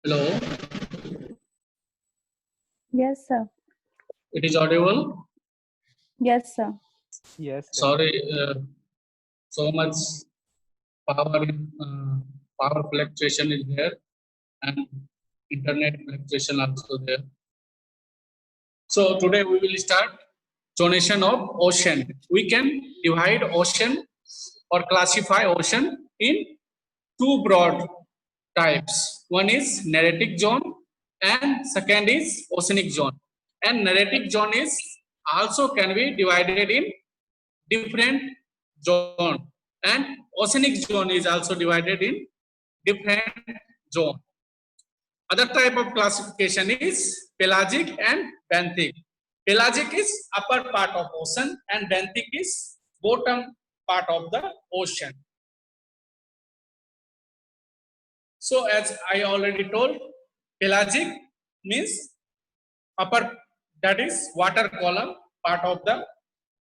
Hello, Yes, sir. it is audible. Yes, sir. Yes, sir. Sorry, so much power power fluctuation is there, and internet fluctuation also there. So today we will start zonation of ocean. We can divide ocean or classify ocean in two broad types. One is neritic zone and second is oceanic zone. And neritic zone is also can be divided in different zone, and oceanic zone is also divided in different zone. Other type of classification is pelagic and benthic. Pelagic is upper part of ocean and benthic is bottom part of the ocean. So as I already told, pelagic means upper, that is water column part of the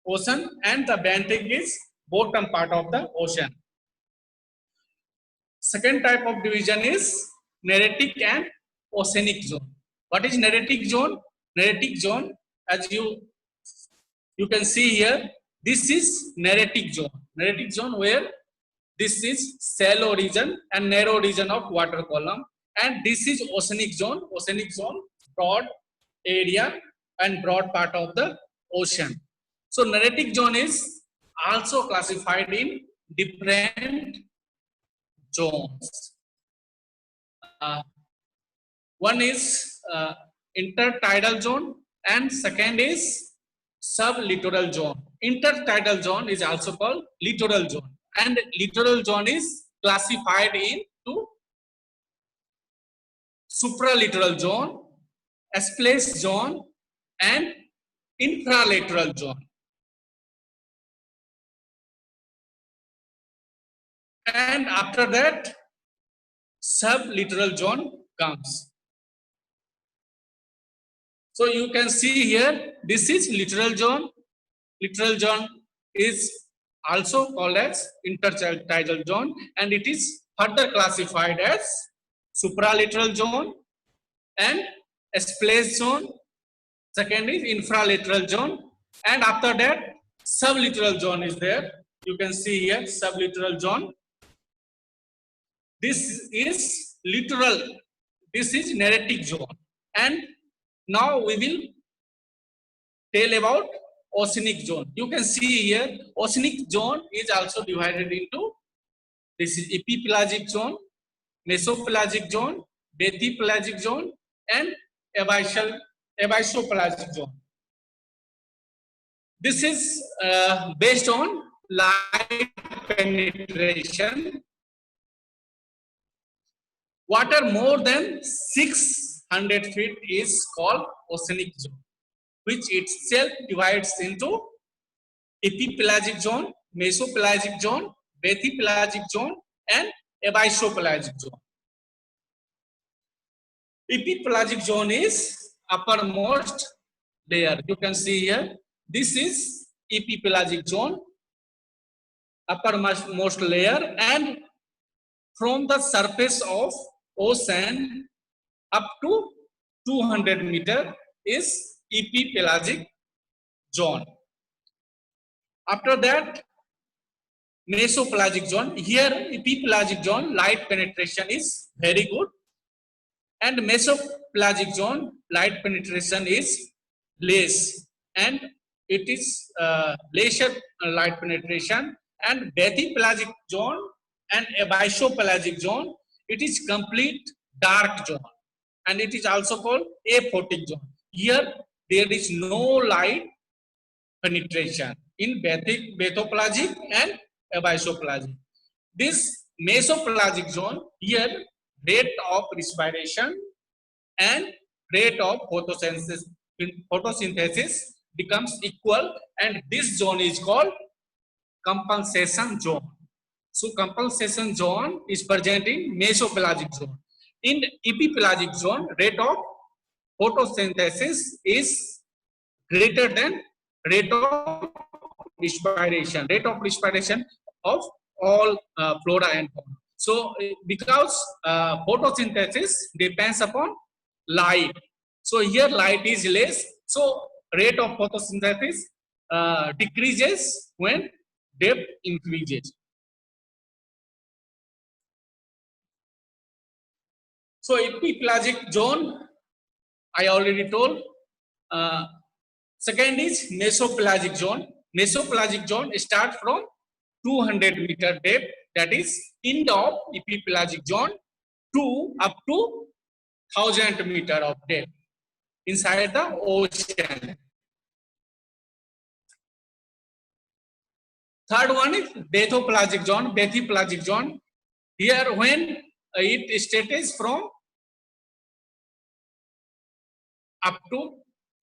ocean, and the benthic is bottom part of the ocean. Second type of division is neritic and oceanic zone. What is neritic zone? Neritic zone, as you can see here, this is neritic zone. Neritic zone where this is shallow region and narrow region of water column, and this is oceanic zone. Oceanic zone, broad area and broad part of the ocean. So neritic zone is also classified in different zones. One is intertidal zone and second is sublittoral zone. Intertidal zone is also called littoral zone, and littoral zone is classified into supralittoral zone, splash zone, and infralittoral zone. And after that, sublittoral zone comes. So you can see here, this is littoral zone. Littoral zone is also called as intertidal zone, and it is further classified as supralittoral zone and splash zone. Second is infralittoral zone, and after that, sublittoral zone is there. You can see here, sublittoral zone. This is littoral. This is neritic zone, and now we will tell about oceanic zone. You can see here, oceanic zone is also divided into, this is epipelagic zone, mesopelagic zone, bathypelagic zone, and abyssopelagic zone. This is based on light penetration. Water more than 600 feet is called oceanic zone, which itself divides into epipelagic zone, mesopelagic zone, bathypelagic zone, and abyssopelagic zone. Epipelagic zone is uppermost layer. You can see here, this is epipelagic zone, uppermost layer, and from the surface of ocean up to 200 meter is epipelagic zone. After that, mesopelagic zone. Here, epipelagic zone, light penetration is very good, and mesopelagic zone, light penetration is less, and it is lesser light penetration. And bathypelagic zone and abyssopelagic zone, it is complete dark zone, and it is also called aphotic zone. Here, there is no light penetration in bathypelagic and abyssopelagic. This mesopelagic zone, here rate of respiration and rate of photosynthesis becomes equal, and this zone is called compensation zone. So compensation zone is present in mesopelagic zone. In epipelagic zone, rate of photosynthesis is greater than rate of respiration. Rate of respiration of all flora and fauna. So because photosynthesis depends upon light. So here light is less. So rate of photosynthesis decreases when depth increases. So epipelagic zone, I already told. Second is mesopelagic zone. Mesopelagic zone starts from 200 meter depth, that is end of epipelagic zone, to up to 1000 meter of depth inside the ocean. Third one is bathopelagic zone. Bathypelagic zone. Here when it stretches from up to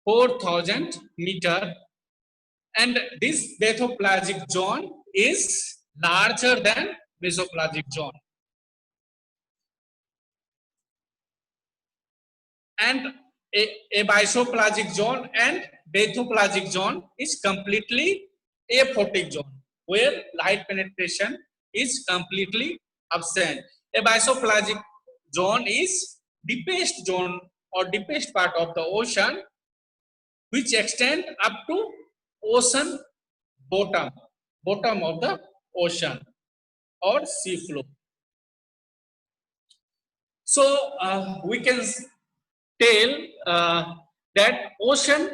4000 meter, and this bathopelagic zone is larger than mesopelagic zone. And a basopelagic zone and bathopelagic zone is completely aphotic zone, where light penetration is completely absent. A basopelagic zone is deepest zone or deepest part of the ocean, which extend up to ocean bottom of the ocean or sea floor. So we can tell that ocean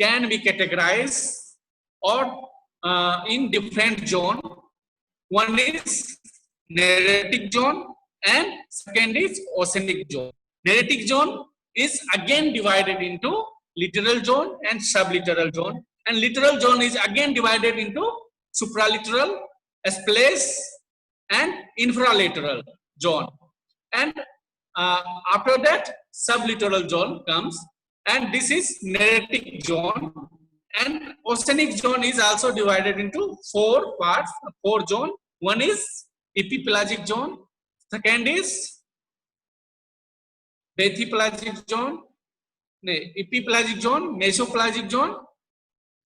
can be categorized or in different zone. One is neritic zone and second is oceanic zone. Neritic zone is again divided into littoral zone and sublittoral zone, and littoral zone is again divided into supralittoral, splash and infralittoral zone, and after that sublittoral zone comes, and this is neritic zone. And oceanic zone is also divided into four parts, four zone. One is epipelagic zone, second is bathypelagic zone, epipelagic zone, mesopelagic zone,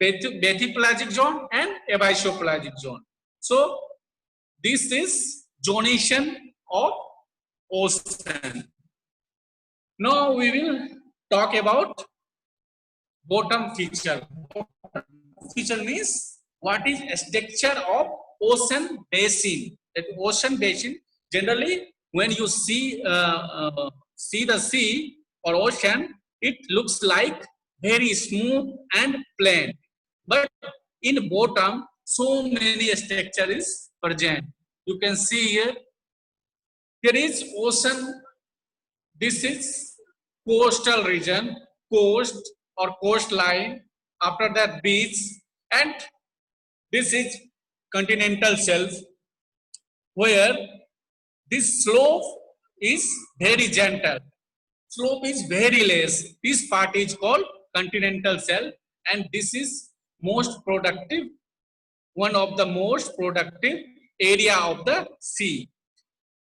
bathypelagic zone and abysopelagic zone. So this is zonation of ocean. Now we will talk about bottom feature. Bottom feature means what is structure of ocean basin. That ocean basin, generally when you see the sea or ocean, it looks like very smooth and plain, but in bottom so many structure is present. You can see here, there is ocean. This is coastal region, coast or coastline. After that, beach, and this is continental shelf, where this slope is very gentle. Slope is very less. This part is called continental shelf, and this is most productive, one of the most productive area of the sea.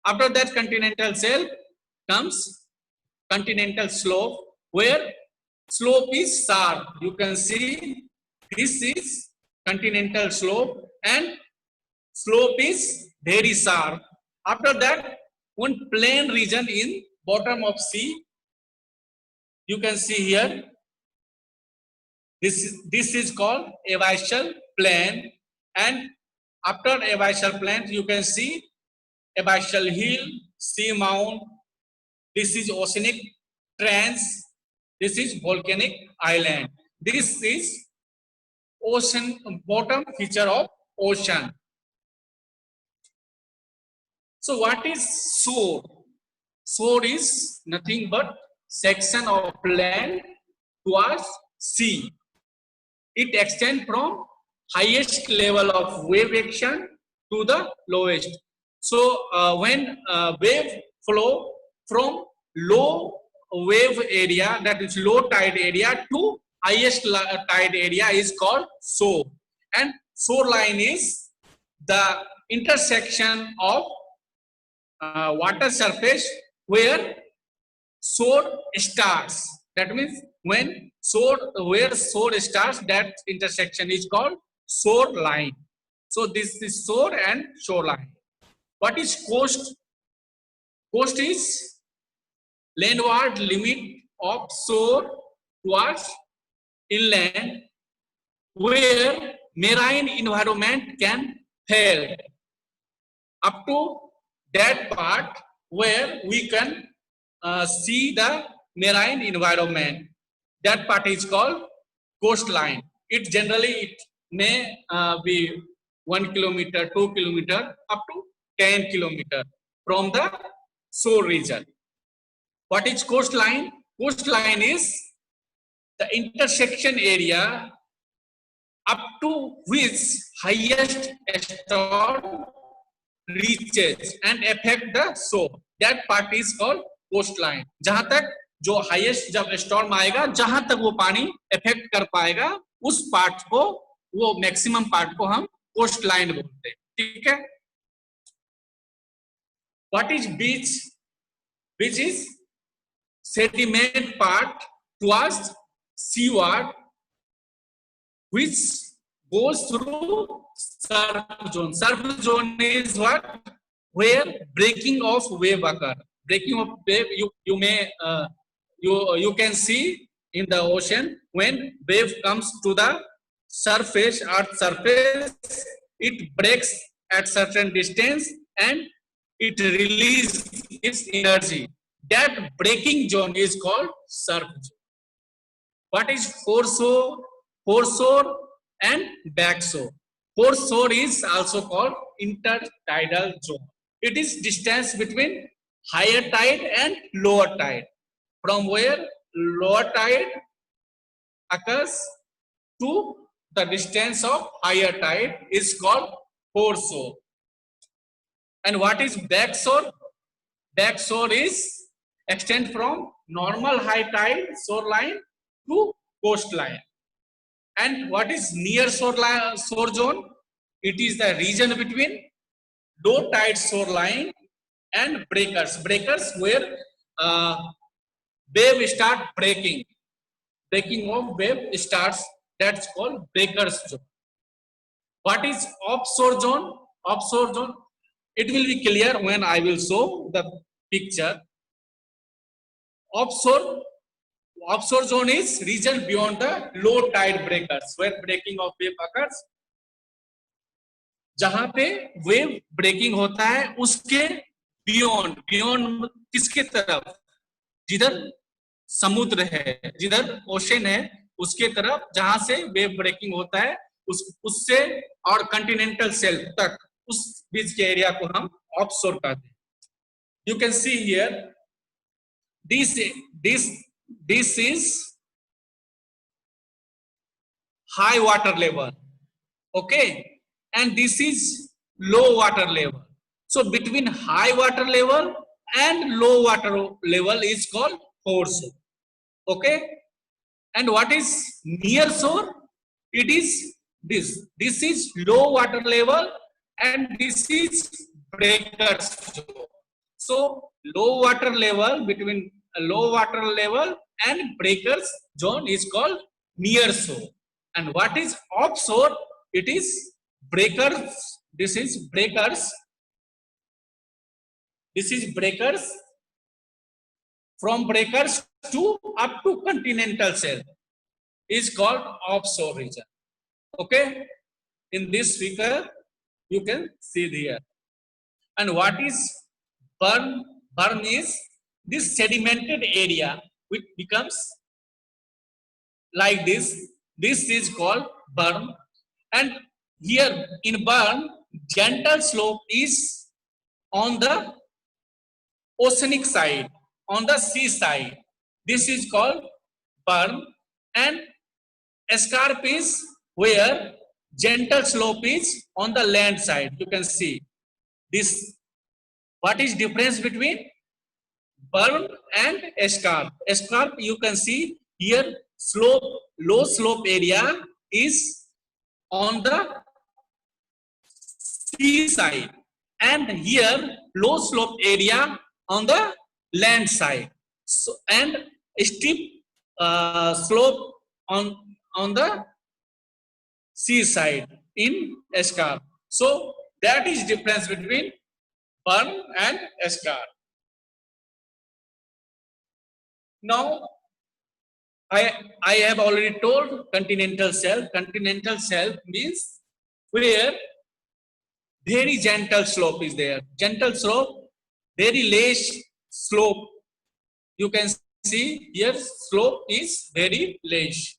After that continental shelf comes continental slope, where slope is sharp. You can see this is continental slope and slope is very sharp. After that, one plain region in bottom of sea. You can see here, this is called abyssal plain, and after abyssal plain you can see abyssal hill, sea mount. This is oceanic trench. This is volcanic island. This is ocean, bottom feature of ocean. So what is shore? Shore is nothing but section of land towards sea. It extends from highest level of wave action to the lowest. So when wave flow from low wave area, that is low tide area, to highest tide area is called shore. And shoreline is the intersection of water surface where shore starts. That means when where shore starts, that intersection is called shoreline. So this is shore and shoreline. What is coast? Coast is landward limit of shore towards inland where marine environment can fail up to that part where we can see the marine environment. That part is called coastline. It may be 1 kilometer, 2 kilometer, up to 10 kilometer from the shore region. What is coastline? Coastline is the intersection area up to which highest storm reaches and affect the shore. That part is called coastline. जहां तक जो highest जब storm आएगा, जहां तक वो पानी effect कर पाएगा, उस पार्ट को, वो मैक्सिमम पार्ट को हम कोस्ट लाइन बोलते हैं. ठीक है. What is beach? Beach is sediment part towards seaward which goes through surf zone. Surf zone is what? Where breaking of wave occur. Breaking of wave, you can see in the ocean when wave comes to the surface, earth surface, it breaks at certain distance and it releases its energy. That breaking zone is called surf zone. What is foreshore? Foreshore and backshore. Foreshore is also called intertidal zone. It is distance between higher tide and lower tide. From where lower tide occurs to the distance of higher tide is called foreshore. And what is backshore? Backshore is extend from normal high tide shoreline to coastline. And what is near shore zone? It is the region between low tide shoreline and breakers. Breakers where wave start breaking. Breaking of wave starts. That's called breakers zone. What is offshore zone? Offshore zone. It will be clear when I will show the picture. Offshore zone is region beyond the low tide breakers where breaking of wave occurs. जहां पे wave breaking होता है उसके beyond किसके तरफ? जिधर समुद्र है, जिधर ओशन है, उसके तरफ जहां से वेव ब्रेकिंग होता है उससे और कंटिनेंटल शेल्फ तक, उस बीच के एरिया को हम ऑफशोर कहते हैं. You can see here this is high water level, okay, and this is low water level. So between high water level and low water level is called foreshore, okay. And what is near shore? It is this is low water level and this is breakers zone. So low water level, between low water level and breakers zone is called near shore. And what is offshore? It is breakers. This is breakers. This is breakers. From breakers to up to continental shelf is called offshore region. Okay. In this figure, you can see here. And what is burn? Burn is this sedimented area which becomes like this. This is called burn. And here in burn, gentle slope is on the oceanic side, on the sea side. This is called burn. And escarp is where gentle slope is on the land side. You can see this. What is difference between burn and escarp? Escarp, you can see here, slope, low slope area is on the sea side, and here low slope area on the land side. So, and steep slope on the sea side in escarp. So that is difference between Perm and scar. Now, I have already told continental shelf. Continental shelf means where very gentle slope is there. Gentle slope, very less slope. You can see here slope is very less.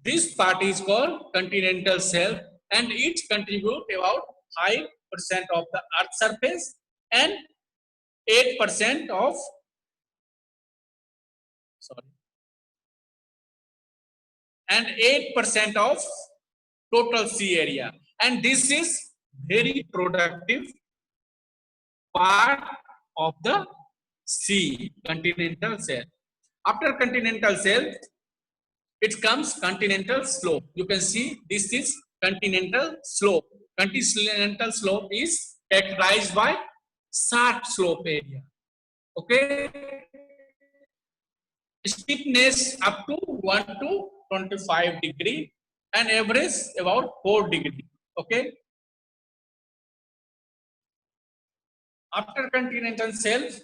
This part is called continental shelf and it contributes about 5% of the earth surface and 8% of and 8% of total sea area. And this is very productive part of the sea, continental shelf. After continental shelf, it comes continental slope. You can see this is continental slope. Continental slope is characterized by sharp slope area. Okay. Steepness up to 1 to 25 degree and average about 4 degree. Okay. After continental shelf,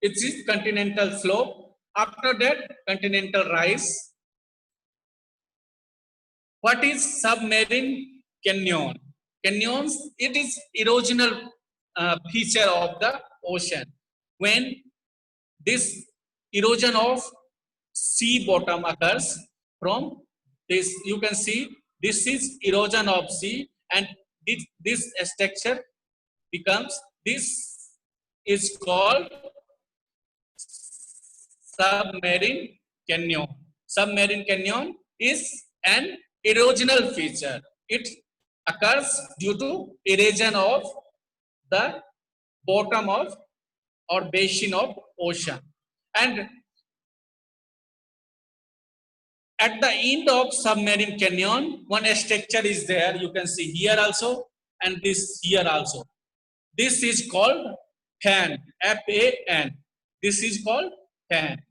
it is continental slope. After that, continental rise. What is submarine canyon? Canyons, it is erosional feature of the ocean. When this erosion of sea bottom occurs from this, you can see this is erosion of sea and this structure becomes, this is called submarine canyon. Submarine canyon is an erosional feature. It occurs due to erosion of the bottom of or basin of ocean. And at the end of submarine canyon, one structure is there. You can see here also and this here also. This is called fan, F-A-N. This is called fan.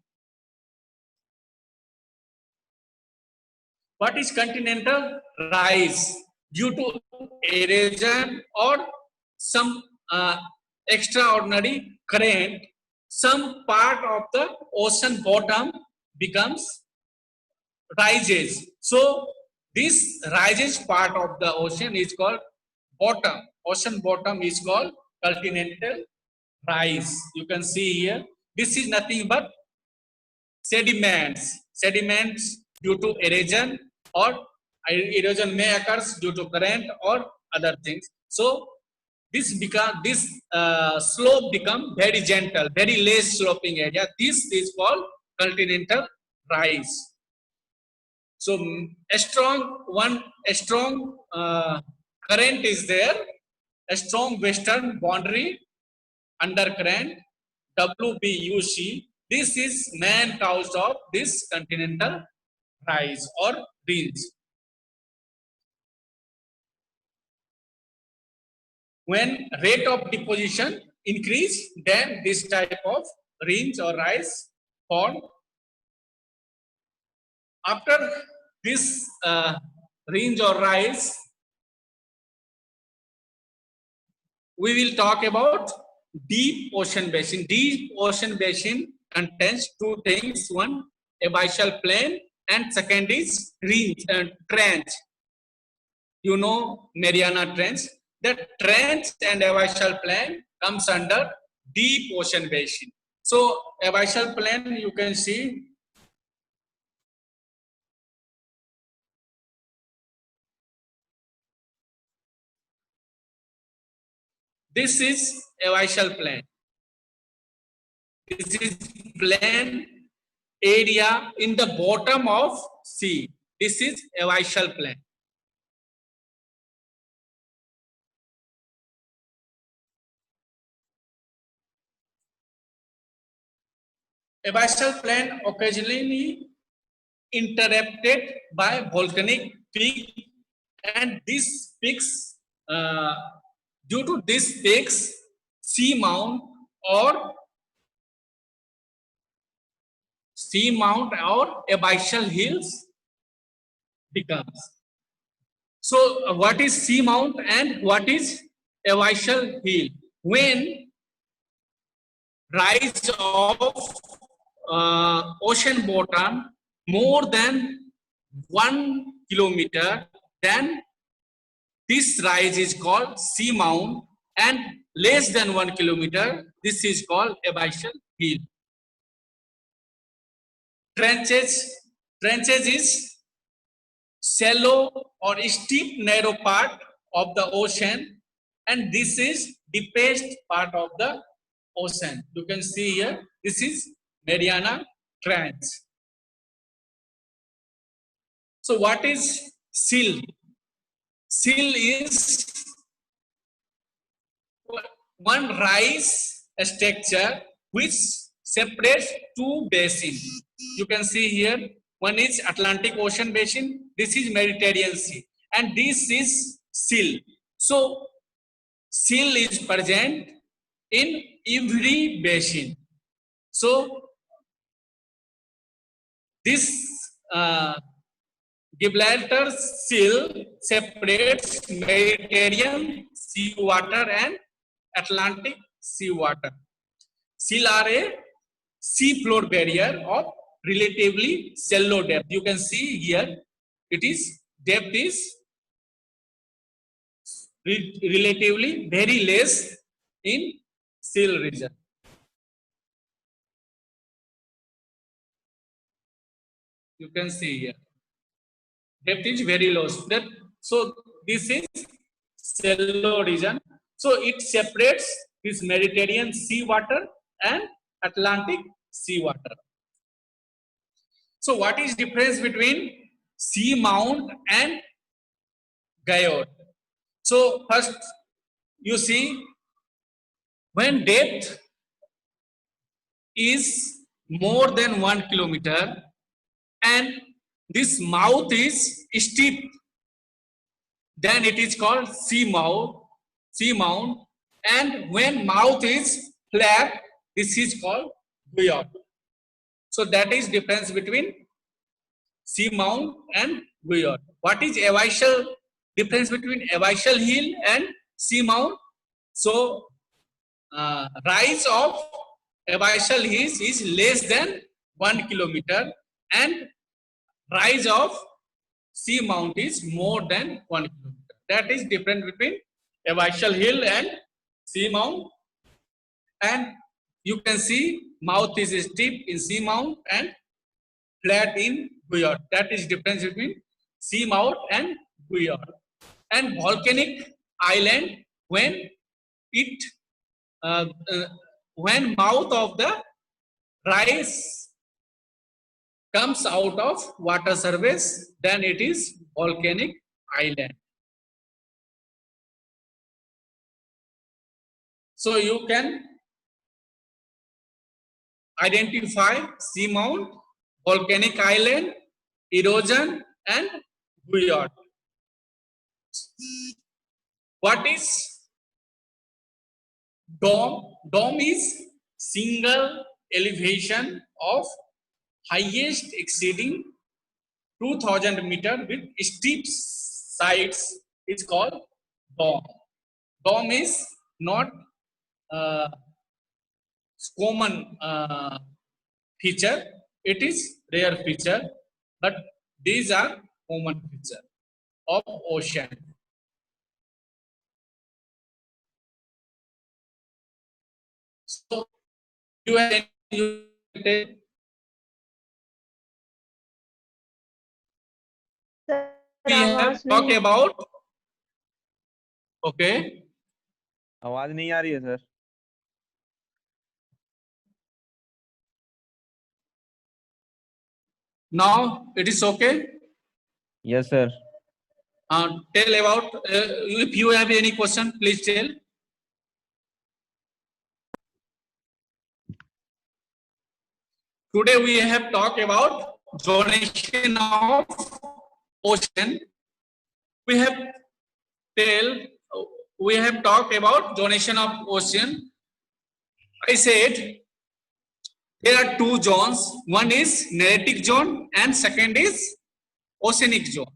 What is continental rise? Due to erosion or some extraordinary current, some part of the ocean bottom becomes rises. So this rises part of the ocean is called bottom. Ocean bottom is called continental rise. You can see here. This is nothing but sediments. Sediments due to erosion or erosion may occur due to current or other things. So this slope become very gentle, very less sloping area. This is called continental rise. So a strong current is there, a strong western boundary undercurrent WBUC. This is main cause of this continental rise or ringe. When rate of deposition increase, then this type of ringe or rise form. After this ringe or rise, we will talk about deep ocean basin. Deep ocean basin contains two things: one, abyssal plain, and second is ringe and trench. You know Mariana Trench. That trench and abyssal plain comes under deep ocean basin. So abyssal plain, you can see this is abyssal plain. This is plain area in the bottom of sea. This is abyssal plain. Abyssal plain occasionally interrupted by volcanic peak, and these peaks, due to these peaks, seamount or abyssal hills becomes. So what is seamount and what is abyssal hill. When rise of ocean bottom more than 1 kilometer, then this rise is called sea mount, and less than 1 kilometer, this is called abyssal hill. Trenches is shallow or steep narrow part of the ocean, and this is deepest part of the ocean. You can see here, this is Mariana Trench. So what is sill? Sill is one rise structure which separates two basins. You can see here, one is Atlantic Ocean basin, this is Mediterranean Sea, and this is sill. So sill is present in every basin. So this Gibraltar sill separates Mediterranean sea water and Atlantic sea water. Sill are a sea floor barrier of relatively shallow depth. You can see here, it is depth is relatively very less in sill region. You can see here, depth is very low. So this is shallow region. So it separates this Mediterranean sea water and Atlantic sea water. So what is difference between sea mount and Guyot? So first you see, when depth is more than 1 kilometer and this mouth is steep, then it is called sea mount, and when mouth is flat, this is called Guyot. So that is difference between sea mount and Guyot. What is abyssal? Difference between abyssal hill and sea mount? So rise of abyssal hills is less than 1 kilometer and rise of sea mount is more than 1 kilometer. That is difference between abyssal hill and sea mount. And you can see mouth is steep in sea mount and flat in Guyot. That is difference between sea mount and Guyot. And volcanic island, when it when mouth of the rise comes out of water surface, then it is volcanic island. So you can identify seamount, volcanic island, erosion, and Guyot. What is dome? Dome is single elevation of highest exceeding 2000 meter with steep sides. It's called dome. Dome is not common feature. It is rare feature, but these are common feature of ocean. So you have we have talked about. Okay. आवाज नहीं आ रही है sir. Now it is okay. Yes sir. Tell about if you have any question, please tell. Today we have talked about zonation of ocean. We have talked about zonation of ocean. I said there are two zones. One is neritic zone and second is oceanic zone.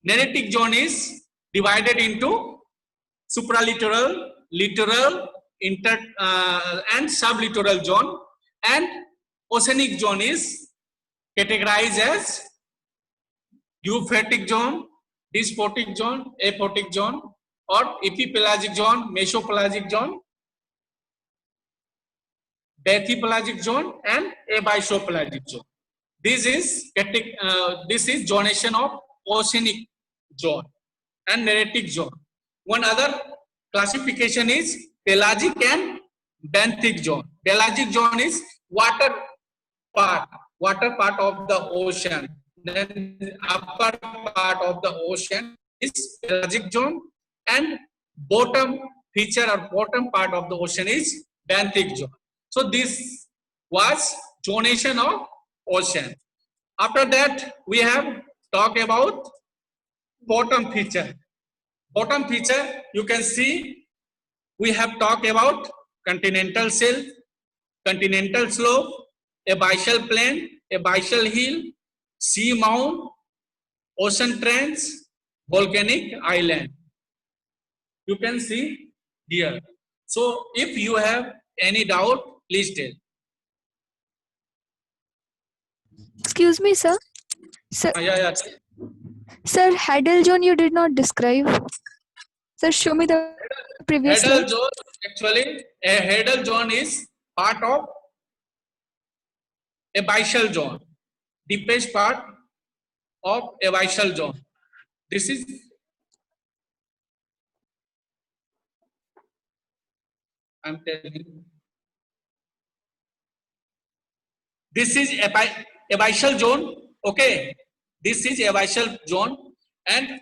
Neritic zone is divided into supralittoral, littoral, and sublittoral zone, and oceanic zone is categorized as euphatic zone, dysphotic zone, aphotic zone, or epipelagic zone, mesopelagic zone, bathypelagic zone, and abyssopelagic zone. This is zonation of oceanic zone and neritic zone. One other classification is pelagic and benthic zone. Pelagic zone is water part of the ocean. Then upper part of the ocean is pelagic zone, and bottom feature or bottom part of the ocean is benthic zone. So this was zonation of ocean. After that, we have talked about bottom feature. Bottom feature, you can see we have talked about continental shelf, continental slope, abyssal plain, abyssal hill, sea mound, ocean trench, volcanic island. You can see here. So if you have any doubt, please tell. Excuse me, sir. Sir, Yeah. sir, Hadal zone you did not describe. Sir, show me the previous Hadal slide. zone, actually, a Hadal zone is part of abyssal zone, deepest part of abyssal zone. This is I'm telling you. This is abyssal zone. Okay, this is abyssal zone, and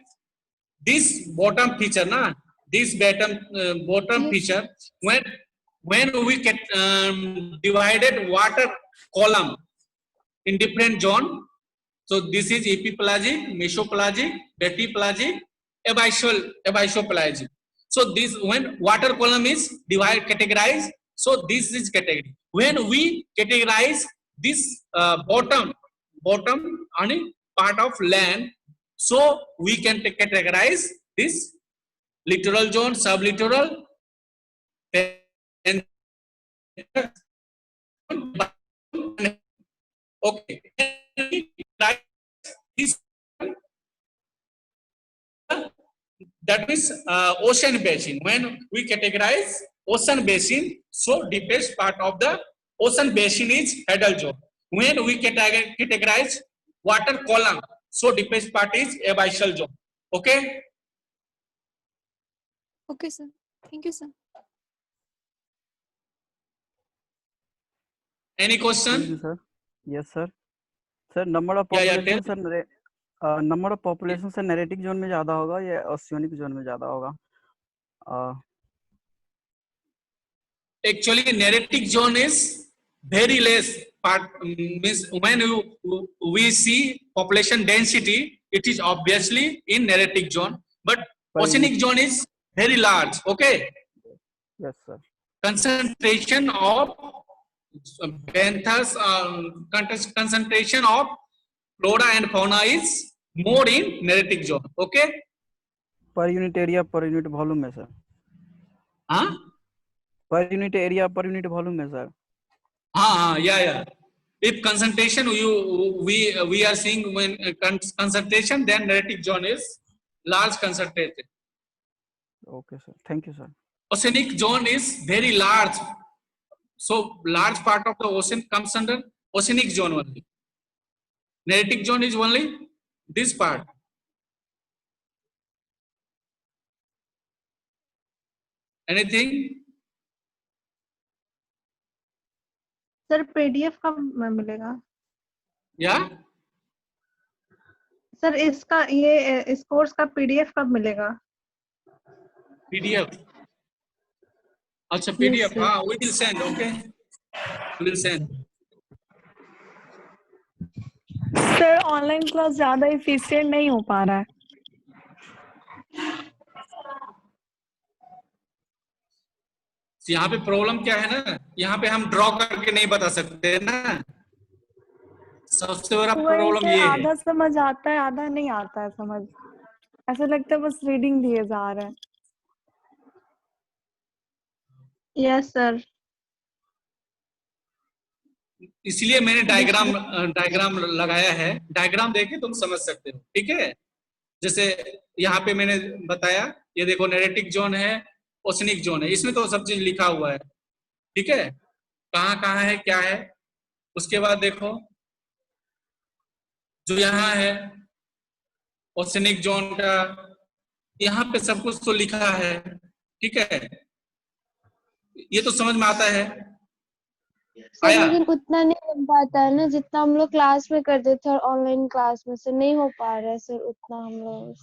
this bottom feature, this bottom Yes. feature, when we get divided water column in different zone. So this is epipelagic, mesopelagic, bathypelagic, abyssopelagic. So this when water column is categorized, so this is category. When we categorize this bottom part of land, so we can categorize this littoral zone, sublittoral, and okay. This, that is ocean basin. When we categorize ocean basin, so deepest part of the ocean basin is Hadal zone. When we categorize water column, so deepest part is abyssal zone. Okay. Okay, sir. Thank you, sir. Any Thank you, question? sir. Yes, sir. Sir, number of Yeah, population tell. Sir number of population sir neritic zone में ज्यादा होगा या oceanic zone में ज्यादा होगा? Actually, neretic zone is very less part. Means when we see population density, it is obviously in neretic zone, but oceanic zone is very large. Okay. Yes, sir. Concentration of benthas, concentration of flora and fauna is more in neretic zone. Okay. Per unit area per unit volume में sir. हाँ. Per unit area per unit volume में sir. हाँ, yeah. If concentration we are seeing when concentration, then neretic zone is large concentrated. Okay, sir. Thank you, sir. Oceanic zone is very large, so large part of the ocean comes under oceanic zone only. Neretic zone is only this part. Anything? Sir PDF कब मिलेगा? Yeah. Sir इसका ये इस course का PDF कब मिलेगा? PDF. अच्छा, PDF. sir. हाँ, we will send. Okay. We will send. Sir online class ज्यादा एफिशिएंट नहीं हो पा रहा है. यहाँ पे प्रॉब्लम क्या है ना, यहाँ पे हम ड्रॉ करके नहीं बता सकते ना, सबसे बड़ा प्रॉब्लम ये है. आधा समझ आता है, आधा नहीं आता है समझ. ऐसा लगता है बस रीडिंग दिए जा रहे हैं. Yes sir. इसलिए मैंने डायग्राम लगाया है। डायग्राम देके तुम समझ सकते हो, ठीक है। जैसे यहाँ पे मैंने बताया, ये देखो नैरेटिक जोन है, ओशनिक जोन है, इसमें तो सब चीज लिखा हुआ है, ठीक है, कहाँ कहाँ है क्या है। उसके बाद देखो जो यहाँ है ओशनिक जोन का, यहाँ पे सब कुछ तो लिखा है, ठीक है, ये तो समझ में आता है। सर आया? लेकिन उतना नहीं बन पाता है ना जितना हम लोग क्लास में करते थे, और ऑनलाइन क्लास में से नहीं हो पा रहा है सर उतना हम लोग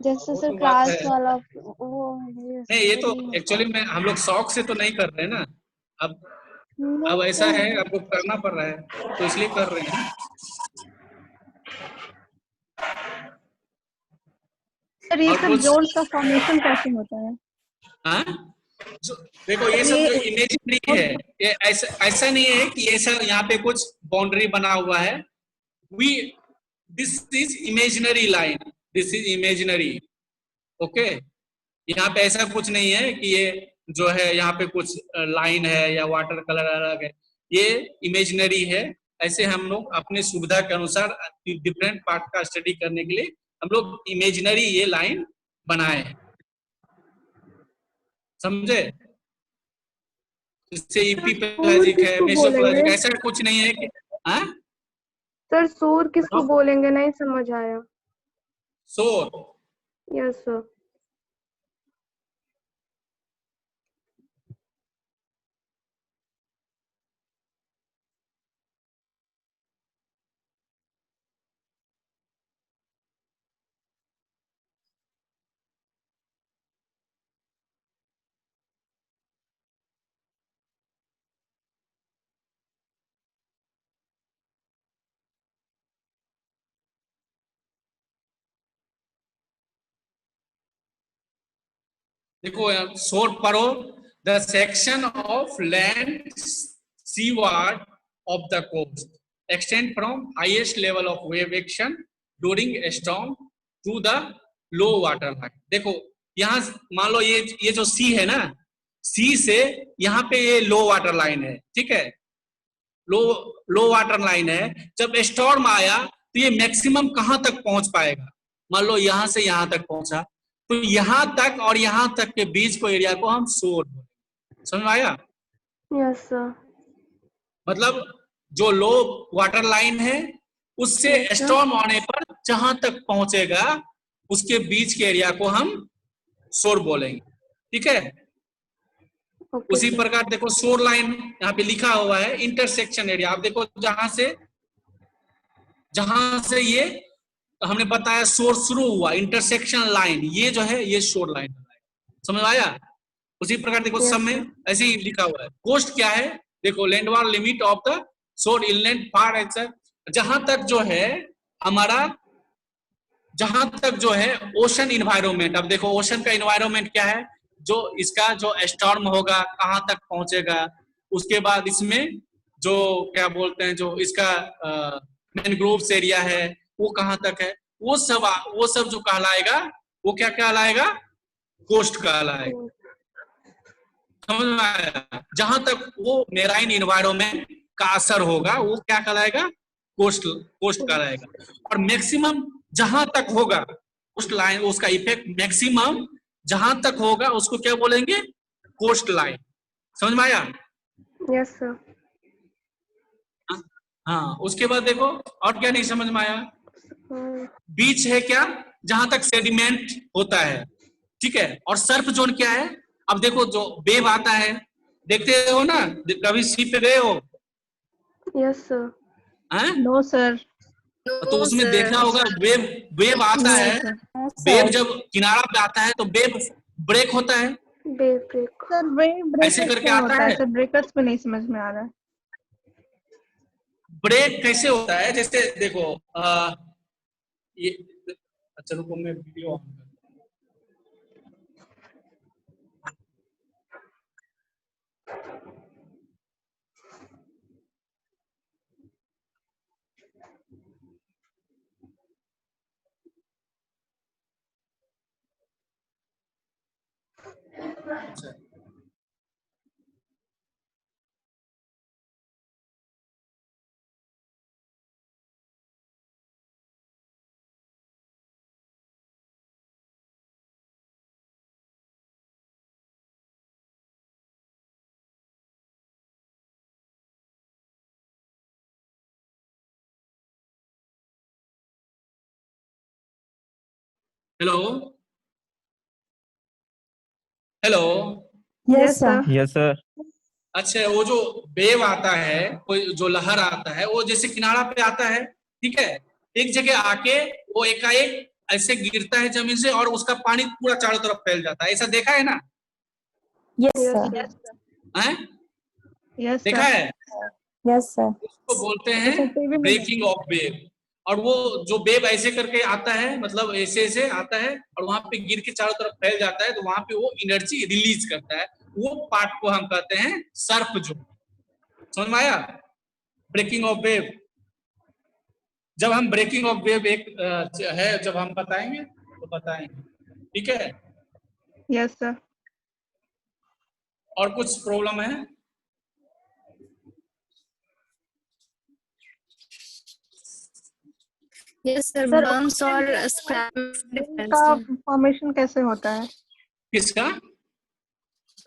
जैसे वो सर तो बात क्लास है। वाला वो नहीं, ये तो नहीं हो एक्चुअली में हम लोग शौक से तो नहीं कर रहे हैं ना। अब अब ऐसा है, आपको करना पड़ रहा है तो इसलिए कर रहे हैं। सर ये और सब कुछ जोन का फॉर्मेशन कैसे होता है? हाँ, देखो ये सर सब ये जो इमेजिनरी है, ये ऐसा ऐसा नहीं है कि ये सर यहाँ पे कुछ बाउंड्री बना हुआ है। We this is imaginary line, this is imaginary, okay. यहाँ पे ऐसा कुछ नहीं है कि ये जो है यहाँ पे कुछ लाइन है या वाटर कलर अलग है, ये इमेजिनरी है। ऐसे हम लोग अपने सुविधा के अनुसार डिफरेंट पार्ट का स्टडी करने के लिए हम लोग इमेजिनरी ये लाइन बनाए हैं, समझे। इससे सूर इपीपेलाजिक है, किसको मेसोपेलाजिक, बोलेंगे? ऐसा कुछ नहीं है कि हाँ। सर सूर किसको बताओ। बोलेंगे, नहीं समझ आया। शोर, यस सर। देखो शोर पढ़ो, the section of land seaward of the coast extend from highest level of wave action during storm to the low water line. देखो यहाँ मान लो ये जो सी है ना, सी से यहाँ पे ये लो वाटर लाइन है, ठीक है, लो लो वाटर लाइन है। जब स्टॉर्म आया तो ये मैक्सिमम कहां तक पहुंच पाएगा, मान लो यहां से यहां तक पहुंचा, तो यहां तक और यहां तक के बीच को एरिया को हम शोर बोलेंगे। समझ में आया? Yes sir. मतलब जो लो वाटर लाइन है उससे यस सर। स्टॉर्म आने पर जहां तक पहुंचेगा उसके बीच के एरिया को हम शोर बोलेंगे, ठीक है। ओके उसी सर। प्रकार देखो शोर लाइन यहाँ पे लिखा हुआ है, इंटरसेक्शन एरिया। आप देखो जहां से ये हमने बताया शोर शुरू हुआ, इंटरसेक्शन लाइन, ये जो है ये शोर लाइन, समझ आया? उसी प्रकार देखो सब यस में सर। ऐसे ही लिखा हुआ है। कोस्ट क्या है, देखो landward limit of the shore inland far एक्सर, जहां तक जो है हमारा, जहां तक जो है ओशन इन्वायरमेंट। अब देखो ओशन का इन्वायरमेंट क्या है, जो इसका जो स्टॉर्म होगा कहां तक पहुंचेगा, उसके बाद इसमें जो क्या बोलते हैं जो इसका मैनग्रोव्स एरिया है वो कहां तक है, वो सब जो कहलाएगा वो क्या कहलाएगा, कोस्ट कहलाएगा। समझ में आया? जहां तक वो मेराइन इन्वायरमेंट का असर होगा वो क्या कहलाएगा, कोस्ट कोस्ट कहलाएगा। और मैक्सिमम जहां तक होगा कोस्ट लाइन, उसका इफेक्ट मैक्सिमम जहां तक होगा उसको क्या बोलेंगे, कोस्ट लाइन। समझ में आया? Yes sir. हाँ, उसके बाद देखो और क्या नहीं समझ में आया। हाँ। बीच है क्या, जहां तक सेडिमेंट होता है, ठीक है। और सर्फ जोन क्या है, अब देखो जो वेव आता है, देखते हो ना, कभी सी पे गए हो यस सर। हैं? No sir. तो उसमें देखा होगा वेव वेव आता नो है, सर। वेव जब किनारा पे आता है तो वेव ब्रेक होता है, ब्रेक। सर ऐसे ब्रेकर्स करके क्या आता होता है है। सर? ब्रेकर्स में नहीं समझ में आ रहा है। ब्रेक कैसे होता है, जैसे देखो ये, अच्छा रुको मैं वीडियो ऑन करता हूं। अच्छा hello hello. Yes sir. Yes sir. अच्छा, वो जो वेव आता है, कोई जो लहर आता है, वो जैसे किनारा पे आता है, ठीक है, एक जगह आके वो एकाएक ऐसे गिरता है जमीन से और उसका पानी पूरा चारों तरफ फैल जाता है। ऐसा देखा है ना? Yes sir. हैं? यस देखा है? Yes sir. उसको बोलते हैं ब्रेकिंग ऑफ वेव। और वो जो वेव ऐसे करके आता है, मतलब ऐसे ऐसे आता है और वहां पे गिर के चारों तरफ फैल जाता है, तो वहां पे वो एनर्जी रिलीज करता है। वो पार्ट को हम कहते हैं सर्प जोन। समझ में आया? Breaking of wave. जब हम ब्रेकिंग ऑफ वेव एक है, जब हम बताएंगे तो बताएंगे, ठीक है? Yes sir. और कुछ प्रॉब्लम है? यस सर, सर, बर्न्स और स्क्रैप डिफरेंस का है। फॉर्मेशन कैसे होता है? किसका?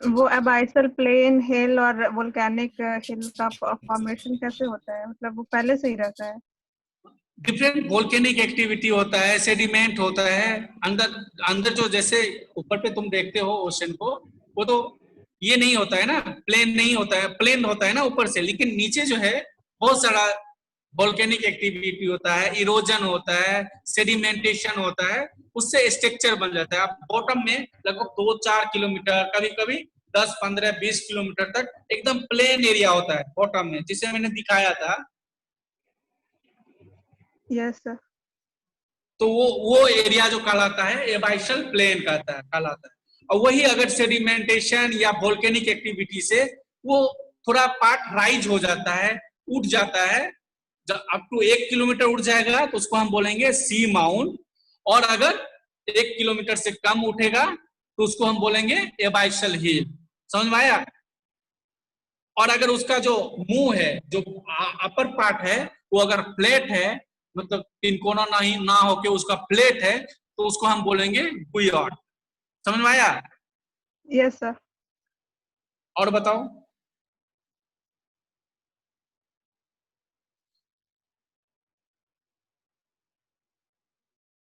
वो एबाइसल प्लेन हिल और वोल्केनिक हिल का फॉर्मेशन कैसे होता है? मतलब वो पहले से ही रहता है? डिफरेंट वोल्केनिक एक्टिविटी होता है, सेडिमेंट होता है अंदर। अंदर जो जैसे ऊपर पे तुम देखते हो ओशन को, वो तो ये नहीं होता है ना, प्लेन नहीं होता है, प्लेन होता है ना ऊपर से, लेकिन नीचे जो है बहुत सारा वोल्केनिक एक्टिविटी होता है, इरोजन होता है, सेडिमेंटेशन होता है, उससे स्ट्रक्चर बन जाता है। आप बॉटम में लगभग 2-4 किलोमीटर, कभी कभी 10-15-20 किलोमीटर तक एकदम प्लेन एरिया होता है बॉटम में, जिसे मैंने दिखाया था। Yes sir. तो वो एरिया जो कहलाता है एबाइसल प्लेन कहलाता है। और वही अगर सेडिमेंटेशन या वोल्केनिक एक्टिविटी से वो थोड़ा पार्ट राइज हो जाता है, उठ जाता है, जब अप टू 1 किलोमीटर उठ जाएगा तो उसको हम बोलेंगे सी माउंट। और अगर 1 किलोमीटर से कम उठेगा तो उसको हम बोलेंगे एबाइसल हिल। समझ में आया? और अगर उसका जो मुंह है, जो अपर पार्ट है, वो अगर फ्लैट है, मतलब तिनकोना नहीं ना होके उसका फ्लैट है, तो उसको हम बोलेंगे बुयॉट। समझ में आया? Yes sir. और बताओ।